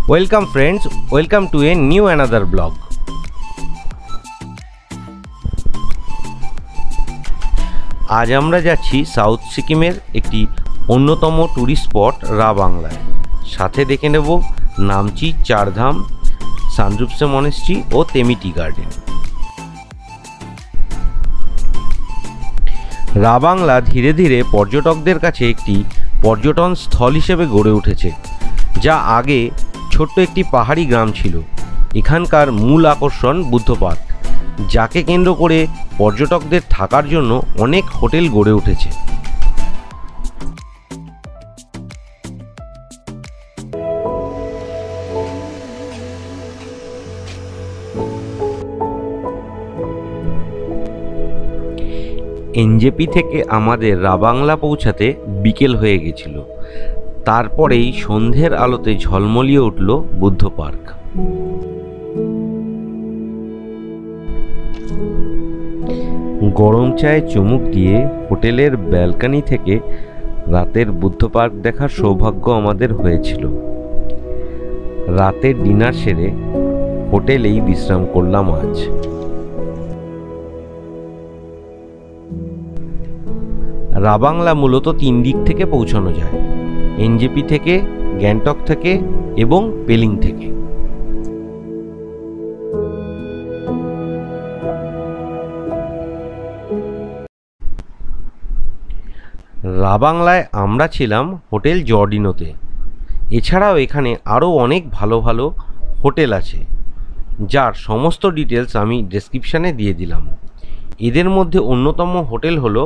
Welcome friends, welcome to a new another blog. আজ আমরা যাচ্ছি সাউথ সিকিমের একটি অন্যতম ট্যুরিস্ট স্পট রা বাংলায়। সাথে দেখে নেব নামচি, চারধাম, সানরূপসে মনেস্ট্রি ও তেমি টি গার্ডেন। রা বাংলা ধীরে ধীরে পর্যটকদের কাছে একটি পর্যটন স্থল হিসেবে গড়ে উঠেছে, যা আগে ছোট্ট একটি পাহাড়ি গ্রাম ছিল। এখানকার মূল আকর্ষণ বুদ্ধ পার্ক, যাকে কেন্দ্র করে পর্যটকদের থাকার জন্য অনেক হোটেল গড়ে উঠেছে। এনজেপি থেকে আমাদের রা বাংলা পৌঁছাতে বিকেল হয়ে গেছিল। তারপরেই সন্ধ্যের আলোতে ঝলমলিয়ে উঠল বুদ্ধ পার্ক। গরম চায়ে চুমুক দিয়ে হোটেলের ব্যালকনি থেকে রাতের বুদ্ধ পার্ক দেখার সৌভাগ্য আমাদের হয়েছিল। রাতের ডিনার সেরে হোটেলেই বিশ্রাম করলাম আজ। রা বাংলা মূলত 3 দিক থেকে পৌঁছানো যায়: এনজেপি থেকে, গ্যাংটক থেকে এবং পেলিং থেকে। রা বাংলায় আমরা ছিলাম হোটেল জর্ডিনোতে। এছাড়াও এখানে আরও অনেক ভালো ভালো হোটেল আছে, যার সমস্ত ডিটেলস আমি ডেসক্রিপশানে দিয়ে দিলাম। এদের মধ্যে অন্যতম হোটেল হলো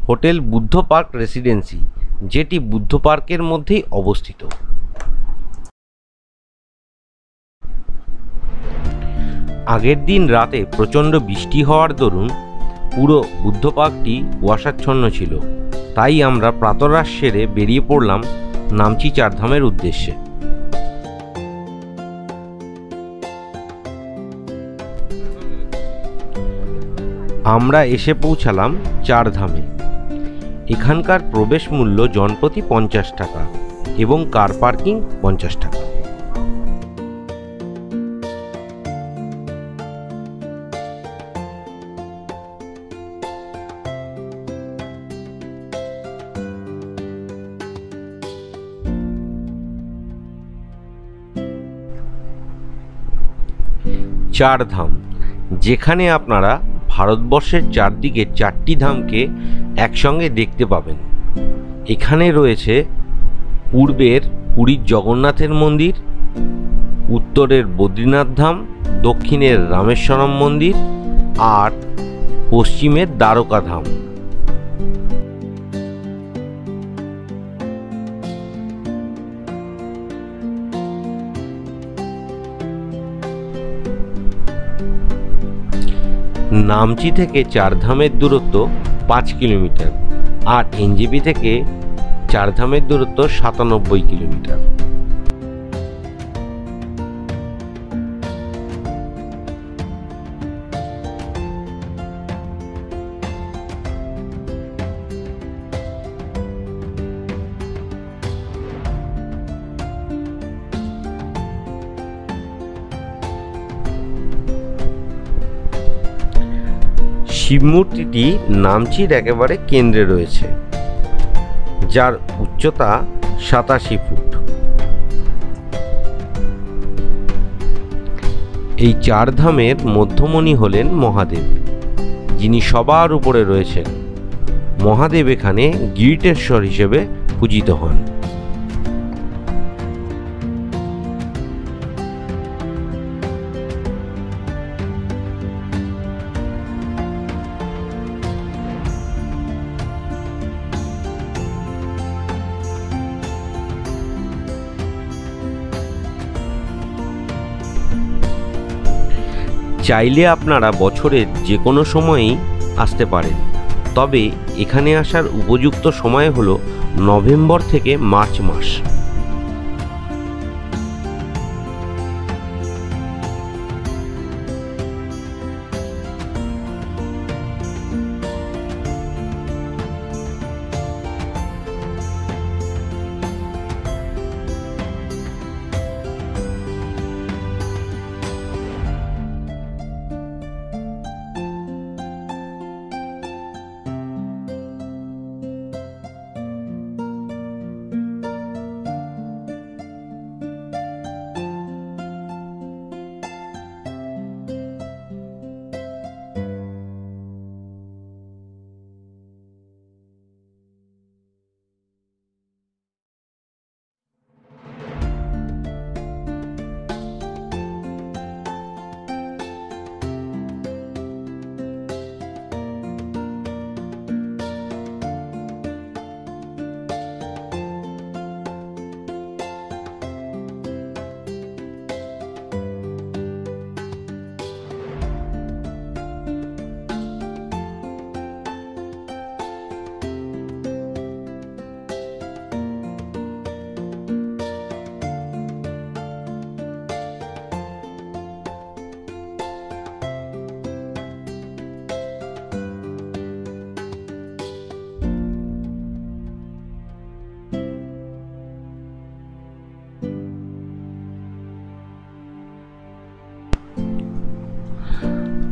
হোটেল বুদ্ধ পার্ক রেসিডেন্সি, যেটি বুদ্ধ পার্কের মধ্যেই অবস্থিত। আগের দিন রাতে প্রচণ্ড বৃষ্টি হওয়ার দরুন পুরো বুদ্ধ পার্কটি কুয়াশাচ্ছন্ন ছিল, তাই আমরা প্রাতরাশ সেরে বেরিয়ে পড়লাম নামচি চারধামের উদ্দেশ্যে। আমরা এসে পৌঁছালাম চারধামে। এখানকার প্রবেশ মূল্য জনপ্রতি 50 টাকা এবং কার পার্কিং 50 টাকা। চারধাম, যেখানে আপনারা ভারতবর্ষের চারদিকে 4টি ধামকে একসঙ্গে দেখতে পাবেন। এখানে রয়েছে পূর্বের পুরীর জগন্নাথের মন্দির, উত্তরের বদ্রীনাথ ধাম, দক্ষিণের রামেশ্বরম মন্দির আর পশ্চিমের দ্বারকা ধাম। নামচি থেকে চারধামের দূরত্ব 5 কিলোমিটার আর এনজেপি থেকে চারধামের দূরত্ব 97 কিলোমিটার। শিবমূর্তিটি নামচির একেবারে কেন্দ্রে রয়েছে, যার উচ্চতা 87 ফুট। এই চারধামের মধ্যমণি হলেন মহাদেব, যিনি সবার উপরে রয়েছেন। মহাদেব এখানে গিরিটেশ্বর হিসেবে পূজিত হন। চাইলে আপনারা বছরের যে কোনো সময়ই আসতে পারেন, তবে এখানে আসার উপযুক্ত সময় হলো নভেম্বর থেকে মার্চ মাস।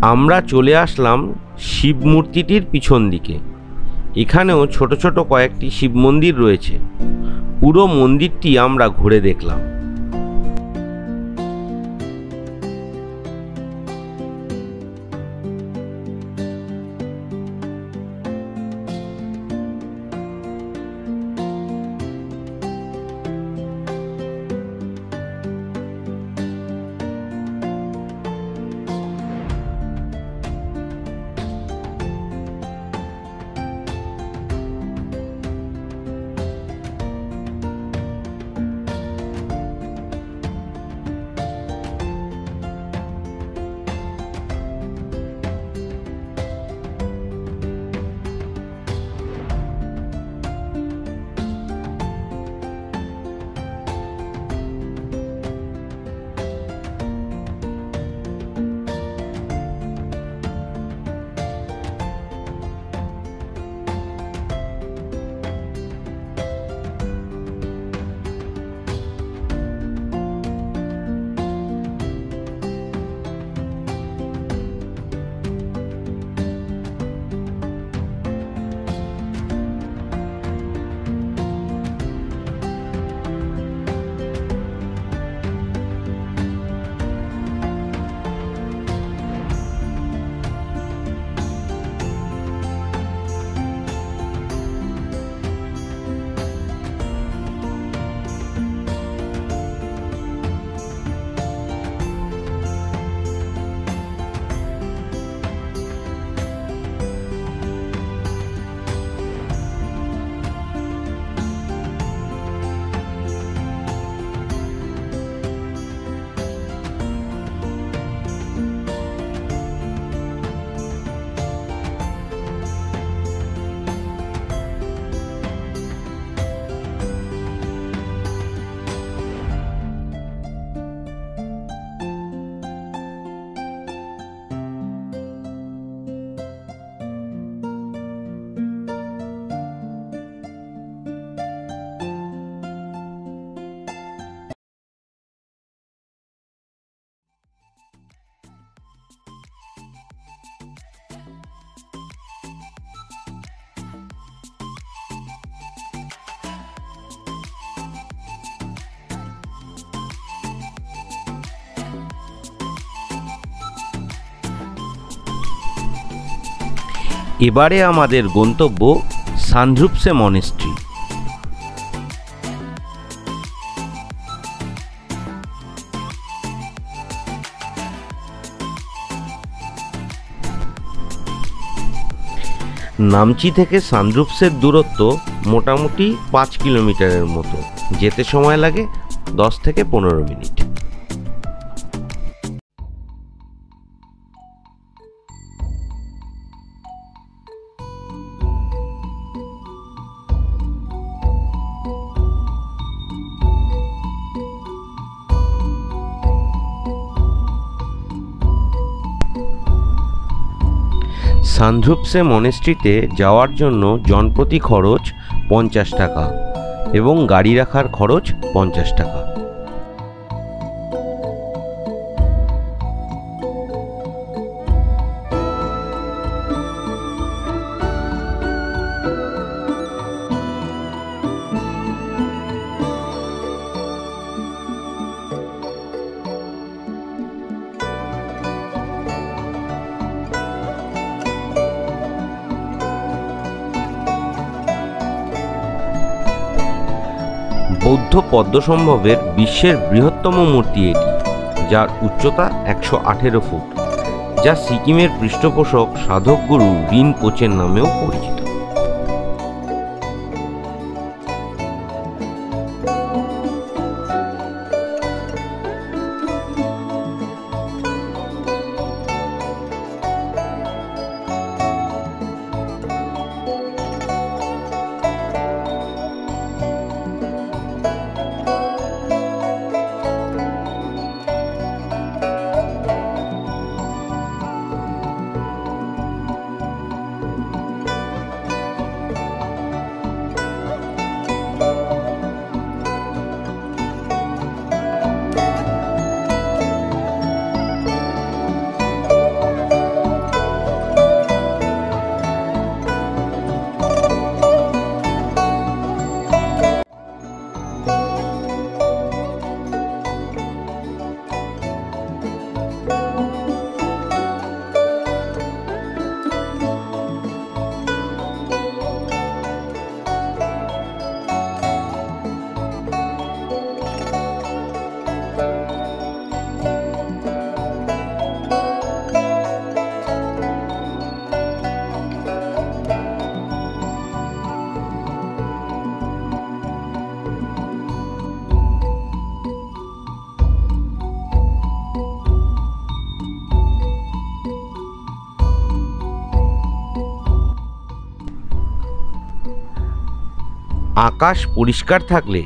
আমরা চলে আসলাম শিব মূর্তিটির পিছন দিকে। এখানেও ছোট ছোট কয়েকটি শিব মন্দির রয়েছে। পুরো মন্দিরটি আমরা ঘুরে দেখলাম। এবারে আমাদের গন্তব্য সান্দ্রুপসে মনেস্ট্রি। নামচি থেকে সান্দ্রুপসের দূরত্ব মোটামুটি 5 কিলোমিটারের মতো। যেতে সময় লাগে 10 থেকে 15 মিনিট। সান্দ্রুপসে মনেস্ট্রিতে যাওয়ার জন্য জনপ্রতি খরচ 50 টাকা এবং গাড়ি রাখার খরচ 50 টাকা। বৌদ্ধ পদ্মসম্ভবের বিশ্বের বৃহত্তম মূর্তি এটি, যার উচ্চতা 118 ফুট, যা সিকিমের পৃষ্ঠপোষক সাধক গুরু রিনপোচের নামেও পরিচিত। আকাশ পরিষ্কার থাকলে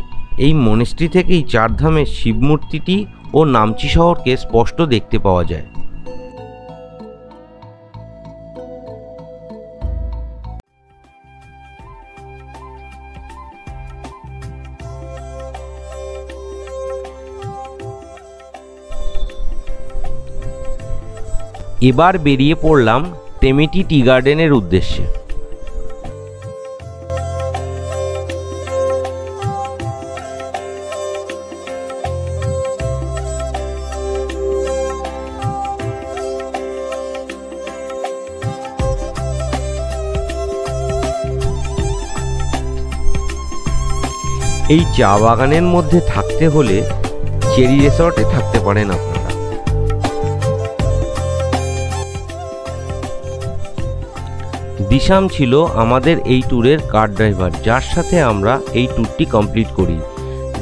এই মনেস্ট্রি থেকেই চারধামের শিবমূর্তিটি ও নামচি শহরকে স্পষ্ট দেখতে পাওয়া যায়। এবার বেরিয়ে পড়লাম টেমেটি টি গার্ডেনের উদ্দেশ্যে। এই চা বাগানের মধ্যে থাকতে হলে চেরি রিসর্টে থাকতে পারেন আপনারা। দিশাম ছিল আমাদের এই ট্যুরের কার ড্রাইভার, যার সাথে আমরা এই ট্যুরটি কমপ্লিট করি,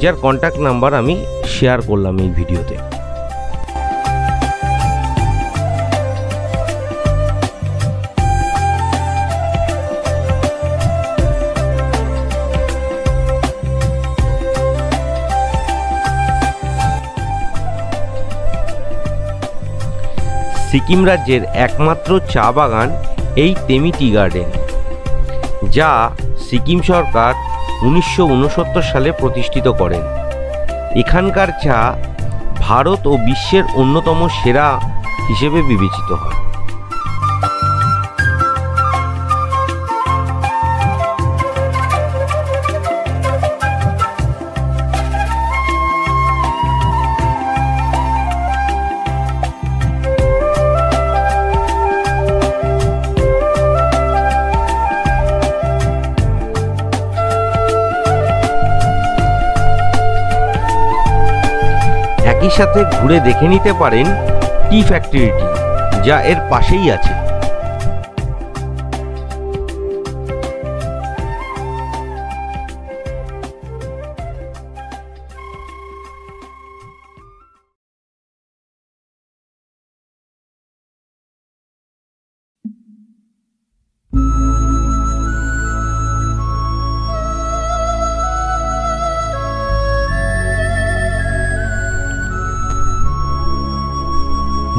যার কন্ট্যাক্ট নাম্বার আমি শেয়ার করলাম এই ভিডিওতে। সিকিম রাজ্যের একমাত্র চা বাগান এই টেমি টি গার্ডেন, যা সিকিম সরকার 1969 সালে প্রতিষ্ঠিত করেন। এখানকার চা ভারত ও বিশ্বের অন্যতম সেরা হিসেবে বিবেচিত হয়। একই সাথে ঘুরে দেখে নিতে পারেন টি ফ্যাক্টরিটি, যা এর পাশেই আছে।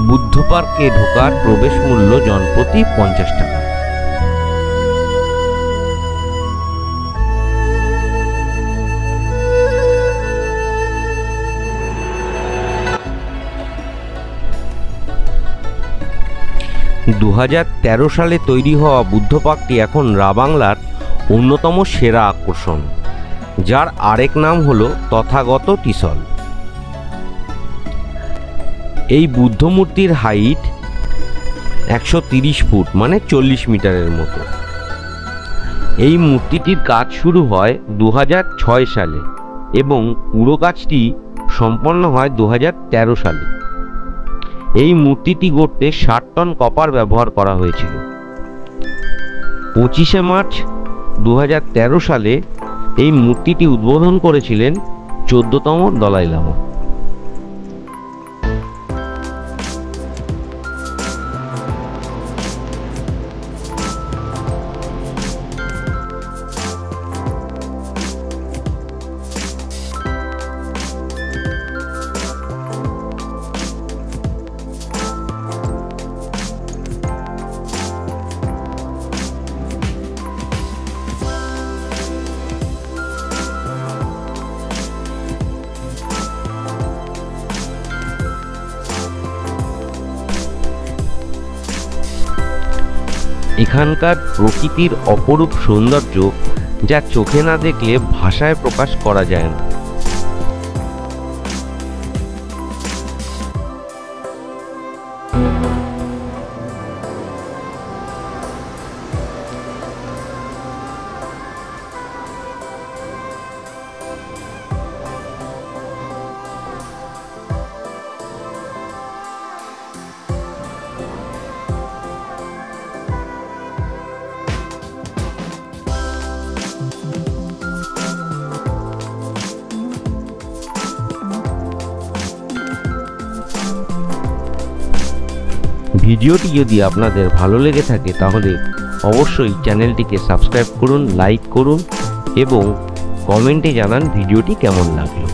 বুদ্ধ পার্কে ঢোকার প্রবেশ মূল্য জনপ্রতি 50 টাকা। সালে তৈরি হওয়া বুদ্ধ পার্কটি এখন রাবাংলার অন্যতম সেরা আকর্ষণ, যার আরেক নাম হলো তথাগত টিসল। এই বুদ্ধ মূর্তির হাইট 130 ফুট, মানে 40 মিটারের মতো। এই মূর্তিটির কাজ শুরু হয় 2006 সালে এবং পুরো কাজটি সম্পন্ন হয় 2013 সালে। এই মূর্তিটি গড়তে 60 টন কপার ব্যবহার করা হয়েছিল। 25শে মার্চ 2013 সালে এই মূর্তিটি উদ্বোধন করেছিলেন 14তম দলাই লামা। এখানকার প্রকৃতির অপরূপ সৌন্দর্য, যা চোখে না দেখলে ভাষায় প্রকাশ করা যায় না। ভিডিওটি যদি আপনাদের ভালো লেগে থাকে তাহলে অবশ্যই চ্যানেলটিকে সাবস্ক্রাইব করুন, লাইক করুন এবং কমেন্টে জানান ভিডিওটি কেমন লাগলো।